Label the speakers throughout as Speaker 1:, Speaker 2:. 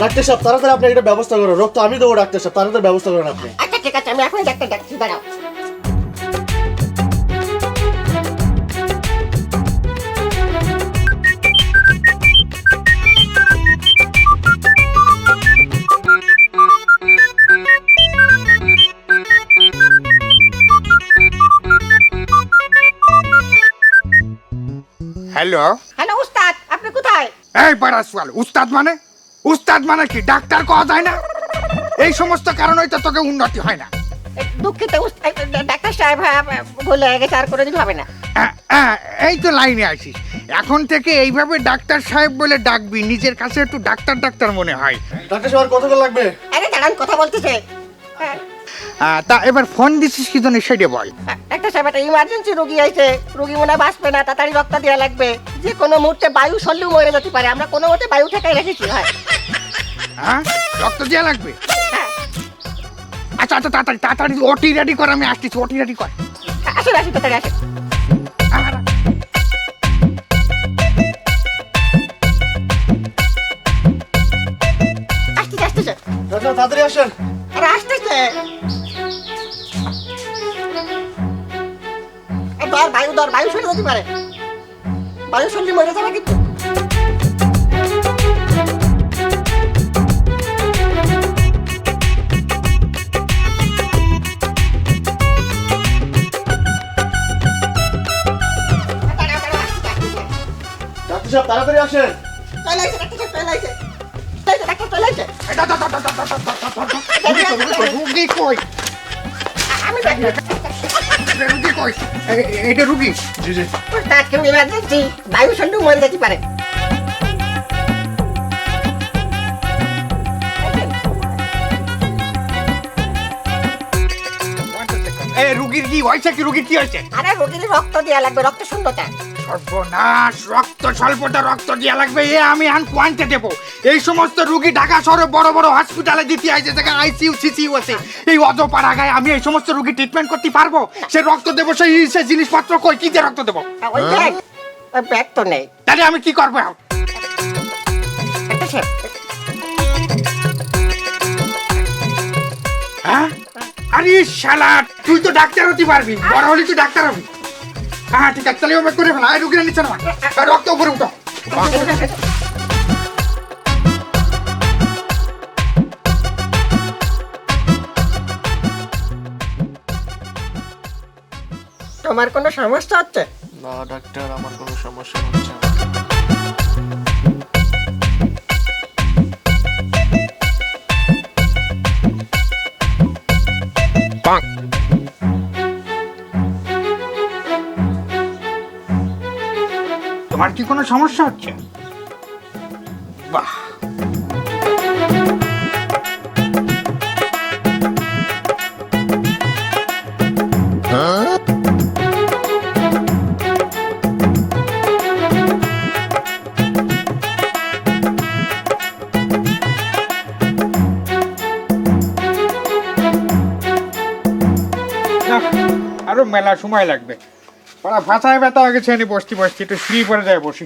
Speaker 1: Doctor সাহেব তাড়াতাড়ি আপনি একটা ব্যবস্থা করুন, রক্ত আমি দেবো। ডাক্তার সাহেব তাড়াতাড়ি ব্যবস্থা করেন আপনি।
Speaker 2: আচ্ছা ঠিক আছে, আমি এখনই ডাক্তার ডাকছি, দাঁড়াও।
Speaker 3: হ্যালো,
Speaker 2: হ্যালো উস্তাদ, আপনি কোথায়?
Speaker 3: এই বারাসওয়াল, উস্তাদ মানে কি ডাক্তার কওয়া যায় না? এই সমস্ত কারণেই তো তোকে উন্নতি হয় না।
Speaker 2: দুঃখিত ডাক্তার সাহেব, ভুলে গেছে, আর কোনোদিন হবে না।
Speaker 3: এই তো লাইনে আসিস। এখন থেকে এইভাবে ডাক্তার সাহেব বলে ডাকবি, নিজের কাছে একটু ডাক্তার ডাক্তার মনে হয়।
Speaker 1: ডাক্তার সাহেব আর কতক্ষণ লাগবে?
Speaker 2: আরে দাঁড়ান, কথা বলতেছে।
Speaker 3: তা এবার ফোন দিছিস কি জন্য সেটা বল।
Speaker 2: ডাক্তার সাহেব, একটা ইমার্জেন্সি রোগী আছে, রোগী মনে হয় বাঁচবে না, তাড়াতাড়ি রক্ত দেওয়া লাগবে। যে কোনো মুহূর্তে বায়ু সরলেও মরে যেতে পারে, আমরা কোনো মতে বায়ু ঠেকাই রেখেছি। হয়
Speaker 3: হ্যাঁ, রক্ত দেওয়া লাগবে।
Speaker 2: হ্যাঁ,
Speaker 3: আচ্ছা তাড়াতাড়ি ওটি রেডি কর, আমি আসতেছি, ওটি রেডি কর।
Speaker 2: আসুন আসুন, তাড়াতাড়ি আসুন। আসতেছে আসতেছে,
Speaker 1: ডাক্তার তাড়াতাড়ি আসেন।
Speaker 2: আরে আসতেছে। দর বায়ু সরে যেতে পারে, বায়ু সরলে মরে যাবে কিন্তু।
Speaker 1: ডাক্তার সাহেব তাড়াতাড়ি আসেন।
Speaker 2: চলে আসে ডাক্তার সাহেব, চলে আসে, ডাক্তার চলে আসে।
Speaker 3: রুগী কই?
Speaker 2: আমি ডাক্তার।
Speaker 3: রুগী কই? এটা রুগী?
Speaker 1: জি জি।
Speaker 2: উস্তাদ, কেউ ইমার্জেন্সি, বায়ু সরলেও মরে যেতে পারে।
Speaker 3: রুগীর কি হয়েছে? কি রুগীর কি হয়েছে?
Speaker 2: আরে রোগীর রক্ত দেওয়া লাগবে, রক্ত শূন্যতা।
Speaker 3: সর্বনাশ, রক্ত স্বল্পতা, রক্ত দেওয়া লাগবে, এ আমি আন কোয়ান্টে দেবো। এই সমস্ত রুগী ঢাকা শহরে বড় বড় হসপিটালে দিতে আইছে, যেখানে আইসিইউ সিসিইউ আছে। এই অজপাড়া গায়ে আমি এই সমস্ত রুগী ট্রিটমেন্ট করতে পারবো? সে রক্ত দেবো, সে জিনিসপত্র কই? কি দিয়ে রক্ত দেবো?
Speaker 2: ওই ব্যাগ তো নেই।
Speaker 3: তাহলে আমি কি করবো এখন?
Speaker 2: ডাক্তার সাহেব,
Speaker 3: হ্যাঁ, আরে শালা, তুই তো ডাক্তার হতে পারবি, বড় হলি তুই ডাক্তার হবি। হ্যাঁ ঠিক আছে, তাহলে ওকে করে ফেলা। এই রুগীরা নিচ্ছে না, রক্ত উপরে উঠো।
Speaker 2: তোমার কোনো সমস্যা হচ্ছে?
Speaker 1: না ডাক্তার, আমার কোনো সমস্যা হচ্ছে না।
Speaker 3: তোমার কি কোনো সমস্যা হচ্ছে? বাহ, আরো মেলা সময় লাগবে। ওরা ভাষায় ব্যথা হয়ে গেছে, বসতে একটু সিঁড়ি পরে যায়, বসি।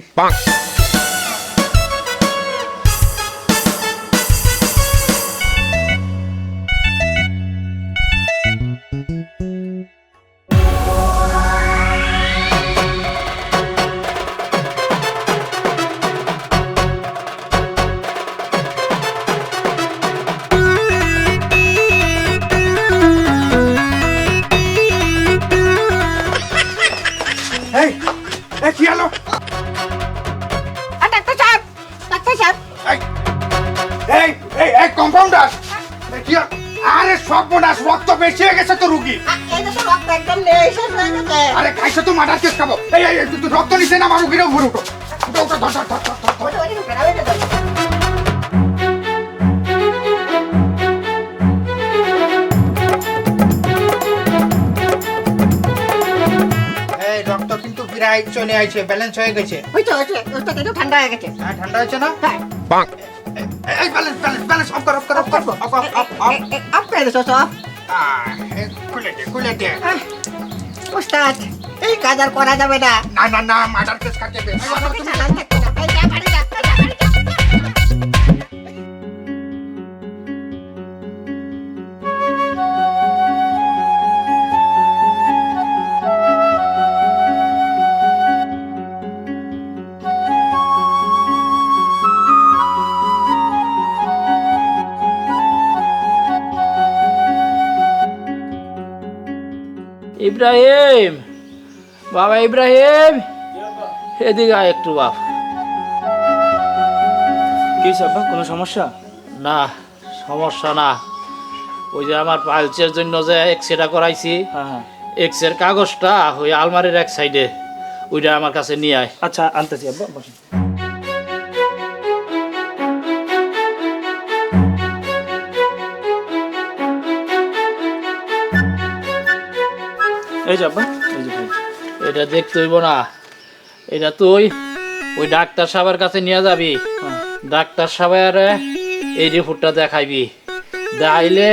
Speaker 3: কি হলো?
Speaker 2: ডাক্তার সাহেব, ডাক্তার সাহেব,
Speaker 3: এই কম্পাউন্ডার, কি হলো? আরে সর্বনাশ, রক্ত বেশি হয়ে গেছে তো রুগী।
Speaker 2: এই তো রক্ত একদম নেই, শেষ হয়ে গেছে।
Speaker 3: আরে খাইছো তো মাটার কেস খাবো। এই তুই রক্ত নিছে না, আমার রুগীরা উপরে উঠো। উঠো, ধর। এই রক্ত কিন্তু বিরাই চলে আইছে, ব্যালেন্স হয়ে গেছে।
Speaker 2: হয়েছে, ওস্তাদ, একটু ঠান্ডা হয়ে গেছে।
Speaker 3: হ্যাঁ, ঠান্ডা হয়েছে না?
Speaker 2: হ্যাঁ,
Speaker 3: এই ব্যালেন্স অফ কর।
Speaker 2: অফ করে দিছো সব।
Speaker 3: খুলে দে।
Speaker 2: ওস্তাদ, এই কাজ আর করা যাবে না।
Speaker 3: না, মাটার কেস কাটবে।
Speaker 2: আমাকে চালান থাকবে না। এই যা বাড়ি যা, যা বাড়ি যা।
Speaker 4: ইব্রাহিম, বাবা ইব্রাহিম, এদিকে আয় একটু বাপ।
Speaker 5: কি আব্বা, কোনো সমস্যা?
Speaker 4: না, সমস্যা না। ওই যে আমার পাইলসের জন্য যে এক্সরেটা করাইছি,
Speaker 5: হ্যাঁ হ্যাঁ,
Speaker 4: এক্সের কাগজটা ওই আলমারির এক সাইডে, ওইটা আমার কাছে নিয়ে আয়।
Speaker 5: আচ্ছা আনতেছি আব্বা, বসেন। এই যে আব্বা, এই যে ভাই।
Speaker 4: এটা দেখতে হইব না, এটা তুই ওই ডাক্তার সাহেবের কাছে নিয়ে যাবি।
Speaker 5: হ্যাঁ।
Speaker 4: ডাক্তার সাহেবের এই রিপোর্টটা দেখাইবি, দেখাইলে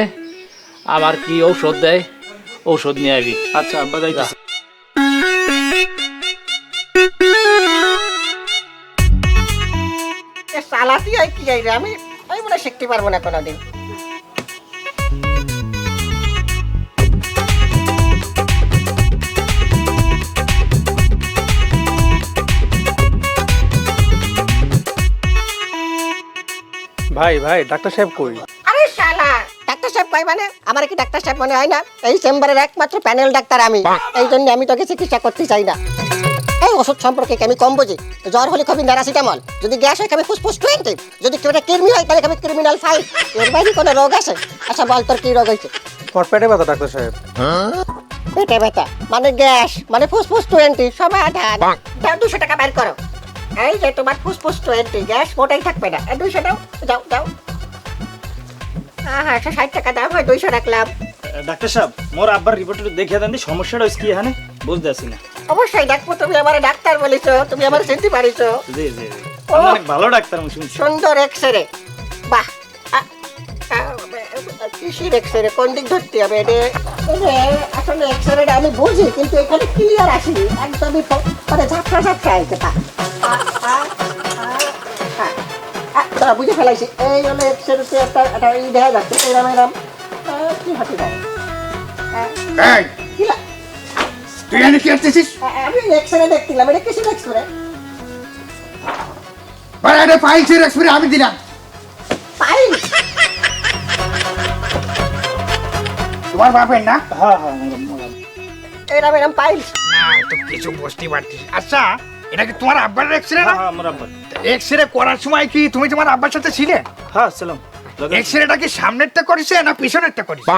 Speaker 4: আমার কি ঔষধ দেয় ঔষধ নিয়ে আইবি।
Speaker 5: আচ্ছা আব্বা, যাইতেছি।
Speaker 2: চালাতি আর কি যাই রে, আমি আমি মনে হয় শিখতে পারবো না কোনোদিন।
Speaker 5: ভাই ভাই, ডাক্তার সাহেব কই?
Speaker 2: আরে শালা, ডাক্তার সাহেব কই মানে? আমার কি ডাক্তার সাহেব মনে হয় না? এই চেম্বারের একমাত্র প্যানেল ডাক্তার আমি, এই জন্য আমি তোকে চিকিৎসা করতে চাই না। এই ওষুধ সম্পর্কে কি আমি কম বুঝি? জ্বর হলে খাবি প্যারাসিটামল, যদি গ্যাস হয় খাবি ফুসফুস 20, যদি কেউ কৃমি হয় তাহলে খাবি ক্রিমিনাল 5। এর বাইরে কোনো রোগ আছে? আচ্ছা বল, তোর কি রোগ হয়েছে?
Speaker 5: তোমার পেটে ব্যথা ডাক্তার সাহেব।
Speaker 2: পেটে ব্যথা মানে গ্যাস মানে ফুসফুস 20, সমাধান। দাও 200 টাকা বের করো। এই যে তোমার ফুসফুস 20, গ্যাস মোটেই থাকবে না। 200 দাও, দাও দাও। হ্যাঁ 60 টাকা দাও, হয় 200 রাখলাম।
Speaker 5: ডাক্তার সাহেব, মোর আব্বার রিপোর্টটা দেখিয়ে দেন, সমস্যাটা হচ্ছে কি এখানে বুঝতে আসি না।
Speaker 2: অবশ্যই ডাকবো, তুমি আমার ডাক্তার বলেছো, তুমি আমার চিনতে পারিছো।
Speaker 5: জি জি জি, আপনি অনেক ভালো ডাক্তার আমি শুনছি।
Speaker 2: সুন্দর এক্সরে, বাহ। কিসির এক্সরে, কোন দিক ধরতে হবে এটা? আসলে এক্সরেটা আমি বুঝি, কিন্তু এখানে ক্লিয়ার আসেনি, একদমই মানে ঝাপসা ঝাপসা আইছে। তারা বুঝে ফেলাইছি, এই হলো এক্সরেতে একটা ই দেখা যাচ্ছে, এরম এরম কি হাতে দেয়।
Speaker 3: এই, তুই এনে কি করতেছিস?
Speaker 2: আমি এক্সরে দেখছিলাম, এটা কিসের এক্সরে?
Speaker 3: আরে এটা ফাইলসের এক্সপেরি আমি দিলাম।
Speaker 2: পাইল?
Speaker 3: তোমার বাপের না?
Speaker 5: হ্যাঁ হ্যাঁ,
Speaker 2: এরম এরম পাইল?
Speaker 3: না, তো কিছু বুঝতে পারছিস। আচ্ছা, এটা কি তোমার আব্বার এক্সরে না?
Speaker 5: হ্যাঁ আমার আব্বার।
Speaker 3: এক্সরে করার সময় কি তুমি তোমার আব্বার সাথে ছিলে?
Speaker 5: হ্যাঁ ছিলাম।
Speaker 3: এক্সরেটা কি সামনেরটা করেছে না পিছনেরটা করেছে?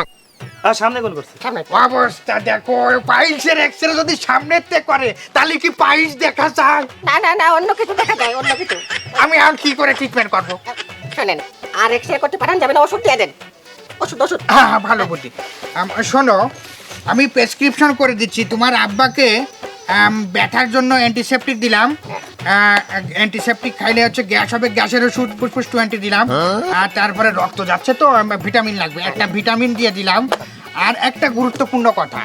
Speaker 5: হ্যাঁ সামনে কোন করছে?
Speaker 2: সামনে।
Speaker 3: অবস্থা দেখো, পাইলসের এক্সরে যদি সামনেরটা করে তাহলে কি পাইলস দেখা যায়?
Speaker 2: না না না, অন্য কিছু দেখা যায়, অন্য কিছু।
Speaker 3: আমি আর কি করে ট্রিটমেন্ট করব?
Speaker 2: শোনেন, আর এক্সরে করতে পারেন যাবে না, ওষুধ দিয়ে দেন। ওষুধ ওষুধ।
Speaker 3: হ্যাঁ হ্যাঁ, ভালো বুদ্ধি। শোনো, আমি প্রেসক্রিপশন করে দিচ্ছি। তোমার আব্বাকে ব্যথার জন্য অ্যান্টিসেপটিক দিলাম। অ্যান্টিসেপটিক খাইলে হচ্ছে গ্যাস হবে, গ্যাসের ওষুধ ফুসফুস 20 দিলাম। আর তারপরে রক্ত যাচ্ছে তো ভিটামিন লাগবে, একটা ভিটামিন দিয়ে দিলাম। আর একটা গুরুত্বপূর্ণ কথা,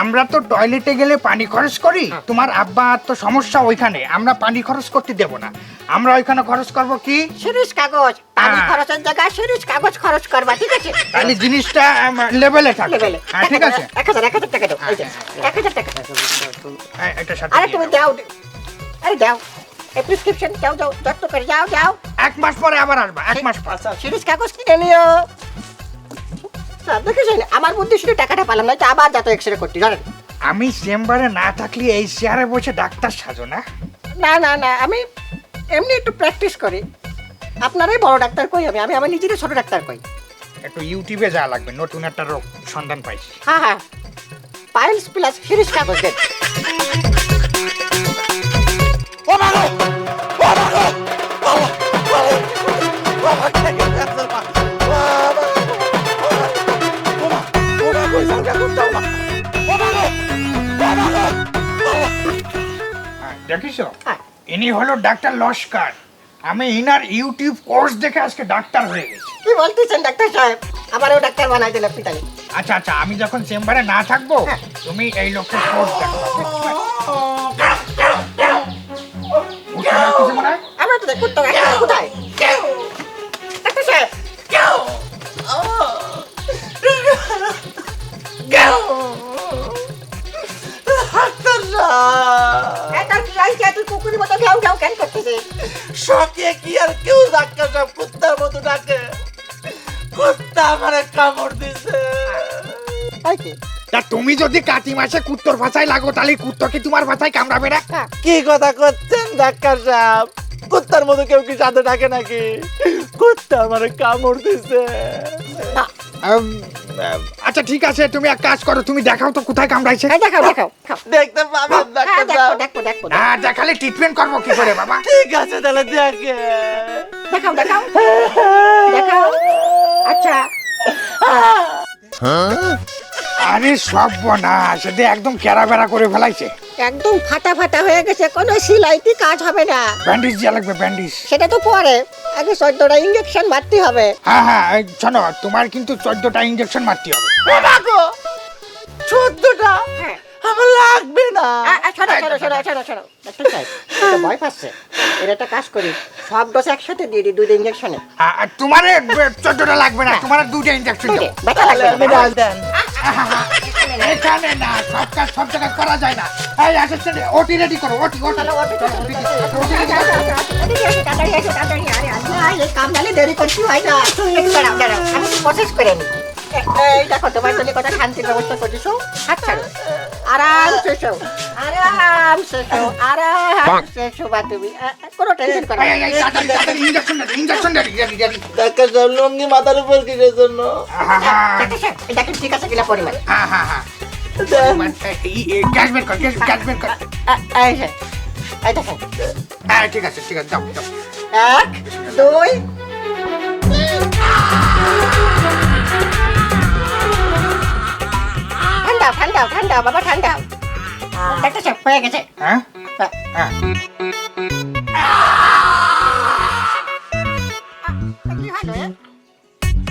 Speaker 3: আমরা তো টয়লেটে গেলে পানি খরচ করি, তোমার আব্বা তো সমস্যা ওইখানে, আমরা পানি খরচ করতে দেব না। আমরা ওইখানে খরচ করব কি?
Speaker 2: সিরিজ কাগজ, পানি খরচের জায়গায় সিরিজ কাগজ খরচ করবা, ঠিক আছে?
Speaker 3: তাহলে জিনিসটা লেভেলে থাকবে।
Speaker 2: লেভেলে।
Speaker 3: হ্যাঁ, ঠিক আছে।
Speaker 2: 1000 টাকা দাও, এই যে 1000 টাকা।
Speaker 3: এটা সাথে
Speaker 2: আরে
Speaker 3: দিয়ে
Speaker 2: তুমি
Speaker 3: দাও।
Speaker 2: দাও, আরে দাও এই প্রেসক্রিপশন, যাও যাও যত্ন করে যাও যাও।
Speaker 3: 1 মাস পরে আবার আসবা, 1 মাস পর।
Speaker 2: সিরিজ কাগজ কিনে নিও। দেখেছেন, আমার বুদ্ধি শুধু টাকাটা পালাম না, আবার যাতে এক্সরে করতে জানেন।
Speaker 3: আমি চেম্বারে না থাকলে এই চেয়ারে বসে ডাক্তার সাজো না?
Speaker 2: না না না, আমি এমনি একটু প্র্যাকটিস করি। আপনারাই বড় ডাক্তার কই, আমি আমি আমার নিজেরই ছোট ডাক্তার কই।
Speaker 3: একটু ইউটিউবে যাওয়া লাগবে, নতুন একটা রোগ সন্ধান পাইছি।
Speaker 2: হ্যাঁ হ্যাঁ, পাইলস প্লাস সিরিজ কাগজ দেন।
Speaker 3: দেখিস,
Speaker 2: হ্যাঁ।
Speaker 3: ইনি হলো ডাক্তার লস্কর। আমি ইনার ইউটিউব কোর্স দেখে আজকে ডাক্তার হয়ে গেছি।
Speaker 2: কি বলতেছেন ডাক্তার সাহেব? আমারও ডাক্তার বানাই দিন আপনি তাহলে।
Speaker 3: আচ্ছা আচ্ছা, আমি যখন চেম্বারে না থাকবো
Speaker 2: হ্যাঁ।
Speaker 3: তুমি এই লোকের কোর্স দেখো। মনে হয়
Speaker 2: আমরা তো দেখুন তো কোথায় ডাক্তার সাহেব? কুকুরের মতো ঘাউ ঘাউ কেন করতেছে?
Speaker 6: শখে কি আর কেউ ডাক্তার সব কুত্তার মতো ডাকে? কুত্তা আমারে কামড় দিছে।
Speaker 2: তাই কি?
Speaker 3: তা তুমি যদি কাতি মাসে কুত্তর ভাষায় লাগো তাহলে কুত্তো কি তোমার ভাষায় কামড়াবে না?
Speaker 6: কি কথা করছেন ডাক্তার সাহেব? কুত্তার মতো কেউ কি সাথে থাকে নাকি? কুত্তা আমার কামড় দিছে।
Speaker 3: আচ্ছা ঠিক আছে, তুমি এক কাজ করো, তুমি দেখাও তো কোথায় কামড়াইছে।
Speaker 2: এই দেখাও দেখাও খাও।
Speaker 6: দেখতে পাবেন
Speaker 2: হ্যাঁ,
Speaker 6: ডাক্তার
Speaker 2: দেখো
Speaker 6: সাহেব?
Speaker 2: দেখো দেখো
Speaker 3: হ্যাঁ দেখালে ট্রিটমেন্ট করবো কি করে বাবা?
Speaker 6: ঠিক আছে তাহলে দেখে।
Speaker 2: দেখাও দেখাও দেখাও। আচ্ছা
Speaker 3: আরে সব না সেটা একদম কেরা বেড়া করে ফেলাইছে।
Speaker 2: একদম ফাটা ফাটা হয়ে গেছে, কোনো সিলাইতে কাজ হবে না।
Speaker 3: ব্যান্ডেজ দেওয়া লাগবে, ব্যান্ডেজ।
Speaker 2: সেটা তো পরে, আগে 14টা ইঞ্জেকশন মারতে হবে।
Speaker 3: হ্যাঁ হ্যাঁ এই শোনো, তোমার কিন্তু 14টা ইঞ্জেকশন মারতে হবে।
Speaker 6: বাবাগো 14টা
Speaker 2: হ্যাঁ।
Speaker 6: আমার লাগবে না।
Speaker 2: শোনো শোনো শোনো শোনো শোনো ডাক্তার সাহেব, তো ভয় পাচ্ছে। এর একটা কাজ করি, সব ডোজ একসাথে দিয়ে দিই, 2 ইঞ্জেকশনে।
Speaker 3: আর তোমার 14টা লাগবে না, তোমার 2টা ইঞ্জেকশন দাও।
Speaker 2: ব্যথা
Speaker 6: তাহলে
Speaker 2: লাগবে
Speaker 6: আপনি ডাল দেন।
Speaker 3: এখানে না, সব কাজ সব জায়গায় করা যায় না। এই অ্যাসিস্ট্যান্ট ওটি রেডি করো, ওটি ওটি।
Speaker 2: চলো, ওঠো, চলো, ওঠো, তাড়াতাড়ি এসো, তাড়াতাড়ি। আরে আল্লাহ, এই কাম নালে দেরি করতে হয় না। একটু দাঁড়াও দাঁড়াও, আমি একটু প্রসেস করে নিই। এই দেখো, তোমার জন্য কত শান্তির ব্যবস্থা করছো। হাত ছাড়ো, আরাম শেষো, আরাম শেষো, আরাম শেষো বা তুমি কোনো টেনশন করো
Speaker 3: এই এই তাড়াতাড়ি তাড়াতাড়ি injection ready, injection ready ready ready.
Speaker 6: Doctor সাহেব লুঙ্গি মাথার উপর কিসের জন্য?
Speaker 2: দেখেন ঠিক আছে কিনা পরিমাণ।
Speaker 3: হ্যাঁ হ্যাঁ হ্যাঁ
Speaker 6: দেন।
Speaker 3: গ্যাস বের কর, গ্যাস বের কর।
Speaker 2: এই যে, এই দেখেন,
Speaker 3: হ্যাঁ ঠিক আছে ঠিক আছে, যাও যাও।
Speaker 2: 1 2 ঠান্ডা ঠান্ডা ঠান্ডা বাবা ঠান্ডা। ডাক্তার সাহেব হয়ে গেছে।
Speaker 3: হ্যাঁ হ্যাঁ
Speaker 2: কি হলো?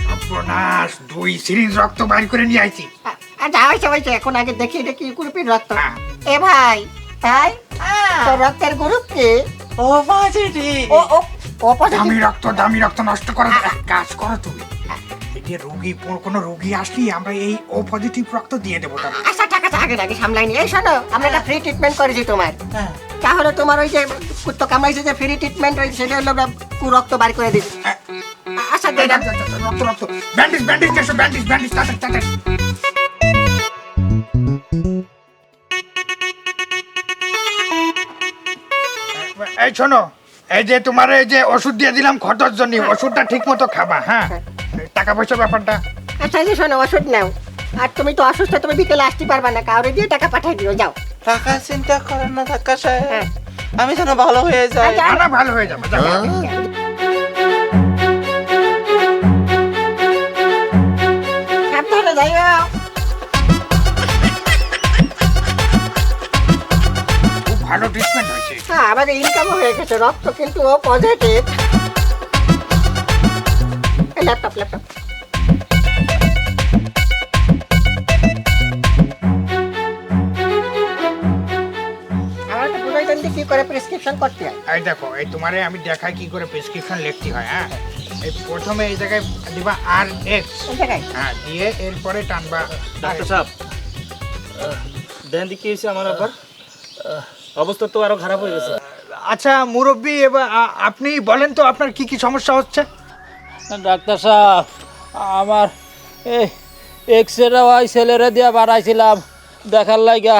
Speaker 3: সর্বনাশ, 2 সিরিঞ্জ রক্ত বাইর করে নিয়ে আইছি।
Speaker 2: আচ্ছা হয়েছে হয়েছে, এখন আগে দেখি এটা কি গ্রুপের রক্ত।
Speaker 3: হ্যাঁ।
Speaker 2: এ ভাই ভাই, তোর রক্তের গ্রুপ কি?
Speaker 6: ও পজিটিভ।
Speaker 2: ও ও ও পজিটিভ।
Speaker 3: দামি রক্ত নষ্ট করো না। এক কাজ করো তুমি, এই যে কোনো রোগী আসলি আমরা এই ও পজিটিভ রক্ত দিয়ে দেবো তার।
Speaker 2: আচ্ছা ঠিক আছে, আগে আগে সামলাইনি। এই শোনো, আমরা একটা ফ্রি ট্রিটমেন্ট করেছি তোমার।
Speaker 6: হ্যাঁ।
Speaker 2: তাহলে তোমার ওই যে কুত্তো কামড়াইছে যে ফ্রি ট্রিটমেন্ট, ওই সেটা হলো রক্ত বার করে দিচ্ছি। আচ্ছা দিয়ে দাও।
Speaker 3: রক্ত রক্ত, ব্যান্ডেজ ব্যান্ডেজ এসো, ব্যান্ডেজ ব্যান্ডেজ তাড়াতাড়ি তাড়াতাড়ি। এই শোনো, এই যে তোমার এই যে ওষুধ দিয়ে দিলাম ক্ষতর জন্য, ওষুধটা ঠিক মতো খাবা। হ্যাঁ টাকা পয়সার ব্যাপারটা।
Speaker 2: আচ্ছা এই যে শোনো, ওষুধ নাও। আর তুমি তো অসুস্থ, তুমি বিকেলে আসতে পারবা না, কাউরে দিয়ে টাকা পাঠিয়ে দিও, যাও।
Speaker 6: টাকা চিন্তা করেন না ডাক্তার সাহেব,
Speaker 2: হ্যাঁ।
Speaker 6: আমি যেন ভালো হয়ে যাই।
Speaker 2: আচ্ছা।
Speaker 3: না ভালো হয়ে যাবে, যাও।
Speaker 2: সাবধানে যাইও।
Speaker 3: খুব ভালো ট্রিটমেন্ট হয়েছে।
Speaker 2: হ্যাঁ, আমাদের ইনকামও হয়ে গেছে, রক্ত কিন্তু ও পজিটিভ। Laptop laptop. আমার তো বুঝাইতেন যে কি করে প্রেসক্রিপশন করতে হয়।
Speaker 3: এই দেখো, এই তোমারে আমি দেখাই কি করে প্রেসক্রিপশন লিখতে হয়। হ্যাঁ এই প্রথমে এই জায়গায় দিবা RX,
Speaker 2: এই জায়গায়
Speaker 3: হ্যাঁ দিয়ে এরপরে টানবা।
Speaker 5: ডাক্তার সাহেব দেন দি কি হয়েছে আমার আবার? অবস্থা তো আরো খারাপ হয়ে গেছে।
Speaker 3: আচ্ছা মুরব্বী, এবার আপনি বলেন তো আপনার কি কি সমস্যা হচ্ছে?
Speaker 4: ডাক্তার সাহেব, আমার এই এক্সরে ওই ছেলেরে দিয়ে বাড়াইছিলাম দেখার লাগা।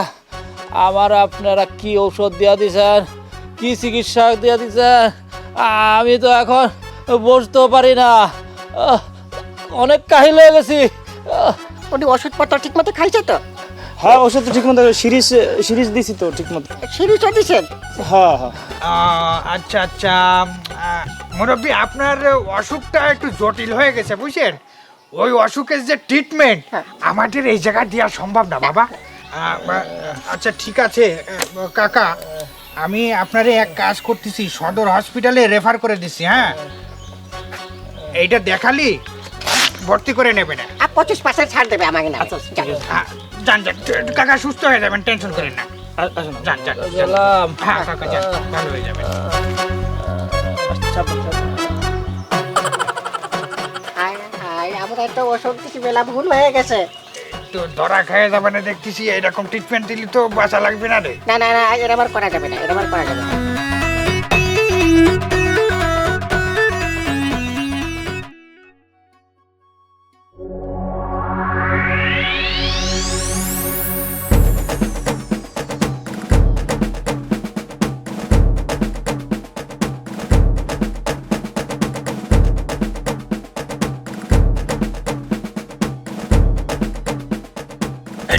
Speaker 4: আমার আপনারা কি ঔষধ দিয়া দিছেন, কি চিকিৎসা দিয়া দিছেন, আমি তো এখন বসতেও পারি না, অনেক কাহিল হয়ে গেছি।
Speaker 2: উনি ওষুধপত্র ঠিক মতো খাইছে তো?
Speaker 5: হ্যাঁ ওষুধ তো ঠিক মতো, সিরিজ দিছি তো ঠিক মতো।
Speaker 2: সিরিজও দিছেন?
Speaker 5: হ্যাঁ হ্যাঁ।
Speaker 3: আচ্ছা আচ্ছা মুরব্বী, আপনার অসুখটা একটু জটিল হয়ে গেছে বুঝছেন। ওই অসুখের যে ট্রিটমেন্ট আমাদের এই জায়গায় দেওয়া সম্ভব না বাবা। আচ্ছা ঠিক আছে কাকা, আমি আপনারে এক কাজ করতেছি, সদর হসপিটালে রেফার করে দিচ্ছি। হ্যাঁ এইটা দেখালি ভর্তি করে নেবে না।
Speaker 2: আর 25% ছাড় দেবে আমাকে না।
Speaker 5: আচ্ছা ঠিক আছে।
Speaker 3: যান যান কাকা, সুস্থ হয়ে যাবেন, টেনশন করেন না।
Speaker 5: আসুন
Speaker 3: যান যান যান।
Speaker 4: গেলাম।
Speaker 3: হ্যাঁ কাকা যান, ভালো হয়ে যাবেন।
Speaker 2: হায় হায়, আমরা তো ওষুধ কিছু বেলা ভুল হয়ে গেছে।
Speaker 3: তো ধরা খেয়ে যাবে না দেখতেছি, এরকম ট্রিটমেন্ট দিলে তো বাঁচা লাগবে না রে।
Speaker 2: না না না, এর আবার করা যাবে না, এর আবার করা যাবে না।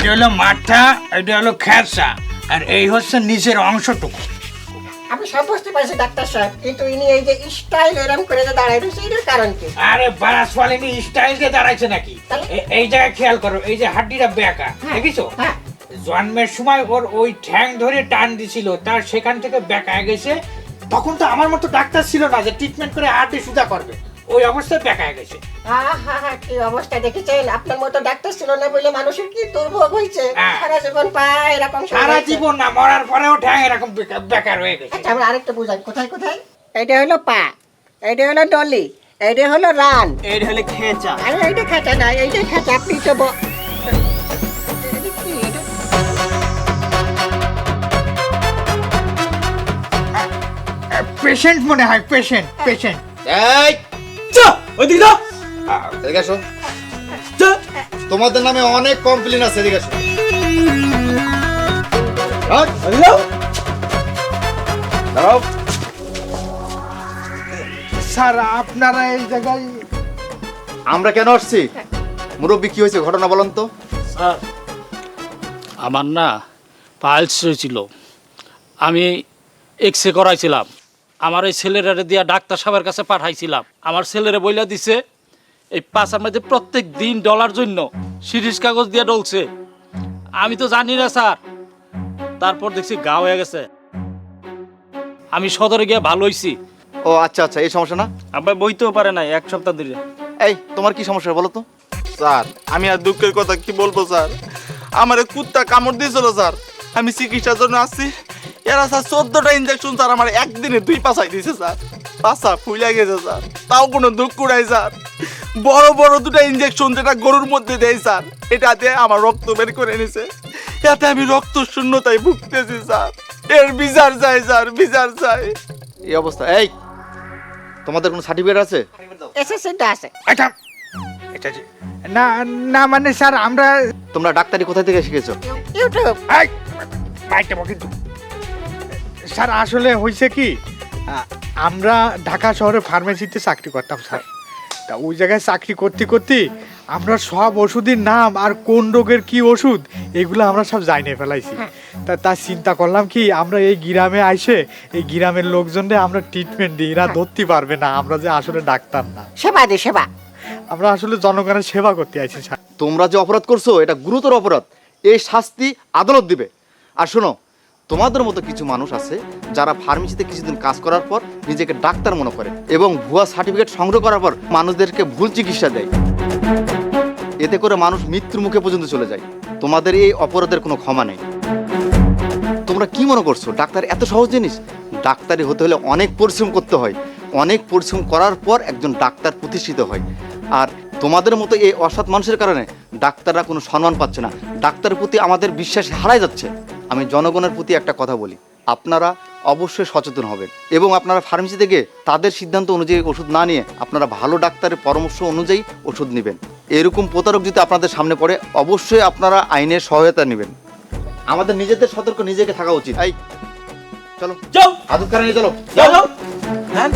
Speaker 3: এটা হলো মাথা, এটা হলো খেসা, আর এই হচ্ছে নিচের অংশটুকু।
Speaker 2: আমি সব বুঝতে পারছি ডাক্তার সাহেব, কিন্তু ইনি এই যে স্টাইল এরম করে যে দাঁড়ায় রয়েছে এটার কারণ কি?
Speaker 3: আরে বারাস ওয়ালিনি স্টাইল দিয়ে দাঁড়াইছে নাকি?
Speaker 2: তাহলে?
Speaker 3: এই জায়গায় খেয়াল করো, এই যে হাড্ডিটা বেঁকা, দেখিছো?
Speaker 2: হ্যাঁ।
Speaker 3: জন্মের সময় ওর ওই ঠ্যাং ধরে টান দিছিল, তার সেখান থেকে বেঁকা গেছে। তখন তো আমার মতো ডাক্তার ছিল না যে ট্রিটমেন্ট করে হাড্ডি সুজা করবে, ওই অবস্থায় বেঁকা গেছে।
Speaker 2: আহা, কি অবস্থা দেখেছেন? আপনার মতো ডাক্তার ছিল না বলে মানুষের কি দুর্ভোগ হয়েছে।
Speaker 3: হ্যাঁ।
Speaker 2: সারা জীবন পায় এরকম
Speaker 3: সারা জীবন না, মরার পরেও ঠ্যাং এরকম বেকার হয়ে গেছে।
Speaker 2: আচ্ছা, আমরা আরেকটা বুঝাই, কোথায় কোথায়? এটা হলো পা, এটা হলো ডলি, এটা হলো রান,
Speaker 5: এইটা হলে খেঁচা।
Speaker 2: আরে এইটা খাঁচা না, এইটাই খাঁচা। আপনি তো
Speaker 3: পেশেন্ট মনে হয়, পেশেন্ট।
Speaker 1: এই
Speaker 5: যা ওইদিকে যা।
Speaker 1: এদিকে আসো,
Speaker 5: যা।
Speaker 1: তোমাদের নামে অনেক কমপ্লেন আছে, এদিকে আসো। হাট,
Speaker 5: ওইদিকে যাও।
Speaker 1: দাঁড়াও।
Speaker 3: স্যার আপনারা এই জায়গায়
Speaker 1: আমরা কেন আসছি? মুরব্বী কি হয়েছে ঘটনা বলেন তো।
Speaker 4: স্যার আমার না পাইলস হয়েছিল, আমি এক্সরে করাইছিলাম। আমার এই ছেলেরা দিয়া ডাক্তার সাহেবের কাছে পাঠাইছিলাম। আমার ছেলেরা বইলা দিছে এই পাশার মধ্যে প্রত্যেক দিন ডলার জন্য সিরিজ কাগজ দিয়ে ডলছে। আমি তো জানি না স্যার, তারপর দেখছি গা হয়ে গেছে। আমি সদরে গিয়ে ভালো হইছি।
Speaker 1: ও আচ্ছা আচ্ছা, এই সমস্যা না।
Speaker 5: আব্বা বইতেও পারে নাই 1 সপ্তাহ ধরে।
Speaker 1: এই তোমার কি সমস্যা বলো তো।
Speaker 6: স্যার আমি আর দুঃখের কথা কি বলবো স্যার, আমার কুত্তা কামড় দিয়েছিল স্যার, আমি চিকিৎসার জন্য আসছি, এরা স্যার 14টা ইঞ্জেকশন স্যার আমার একদিনে 2 পাশাই দিয়েছে স্যার, পাশা ফুলে গেছে স্যার, তাও কোনো দুঃখ নাই স্যার। বড় বড় 2টা ইঞ্জেকশন যেটা গরুর মধ্যে দেয় স্যার, এটা দিয়ে আমার রক্ত বের করে নিছে, এতে আমি রক্ত শূন্যতায় ভুগতেছি স্যার, এর বিচার চাই স্যার, বিচার চাই।
Speaker 1: এই অবস্থা, এই তোমাদের কোনো সার্টিফিকেট আছে?
Speaker 2: এসএসসিটা আছে।
Speaker 3: আচ্ছা, এটা না না মানে স্যার আমরা
Speaker 1: তোমরা ডাক্তারি কোথা থেকে শিখেছো?
Speaker 2: ইউটিউব।
Speaker 3: কিন্তু স্যার আসলে হয়েছে কি, আমরা ঢাকা শহরে ফার্মেসিতে চাকরি করতাম স্যার। তা ওই জায়গায় চাকরি করতে করতে আমরা সব ওষুধের নাম আর কোন রোগের কি ওষুধ এগুলো আমরা সব জানিয়ে ফেলাইছি। তা চিন্তা করলাম কি, আমরা এই গ্রামে আইসে এই গ্রামের লোকজনরে আমরা ট্রিটমেন্ট দিই, এরা ধরতে পারবে না আমরা যে আসলে ডাক্তার না,
Speaker 2: সেবা দে সেবা।
Speaker 3: আমরা আসলে জনগণের সেবা করতে আইছি স্যার।
Speaker 1: তোমরা যে অপরাধ করছো এটা গুরুতর অপরাধ, এই শাস্তি আদালত দিবে। আর শোনো, তোমাদের মতো কিছু মানুষ আছে যারা ফার্মেসিতে কিছুদিন কাজ করার পর নিজেকে ডাক্তার মনে করে এবং ভুয়া সার্টিফিকেট সংগ্রহ করার পর মানুষদেরকে ভুল চিকিৎসা দেয়, এতে করে মানুষ মৃত্যুর মুখে পর্যন্ত চলে যায়। তোমাদের এই অপরাধের কোনো ক্ষমা নেই। তোমরা কি মনে করছো ডাক্তার এত সহজ জিনিস? ডাক্তারি হতে হলে অনেক পরিশ্রম করতে হয়, অনেক পরিশ্রম করার পর একজন ডাক্তার প্রতিষ্ঠিত হয়। আর তোমাদের মতো এই অসৎ মানুষের কারণে ডাক্তাররা কোনো সম্মান পাচ্ছে না, ডাক্তারের প্রতি আমাদের বিশ্বাস হারাই যাচ্ছে। আমি জনগণের প্রতি একটা কথা বলি, আপনারা অবশ্যই সচেতন হবেন এবং আপনারা ফার্মেসি থেকে তাদের সিদ্ধান্ত অনুযায়ী ওষুধ না নিয়ে আপনারা ভালো ডাক্তারের পরামর্শ অনুযায়ী ওষুধ নেবেন। এরকম প্রতারক যদি আপনাদের সামনে পড়ে অবশ্যই আপনারা আইনের সহায়তা নেবেন। আমাদের নিজেদের সতর্ক নিজেকে থাকা উচিত। এই চলো
Speaker 5: যাও
Speaker 1: আদুত কারণে চলো
Speaker 5: যাও যাও। হ্যাঁ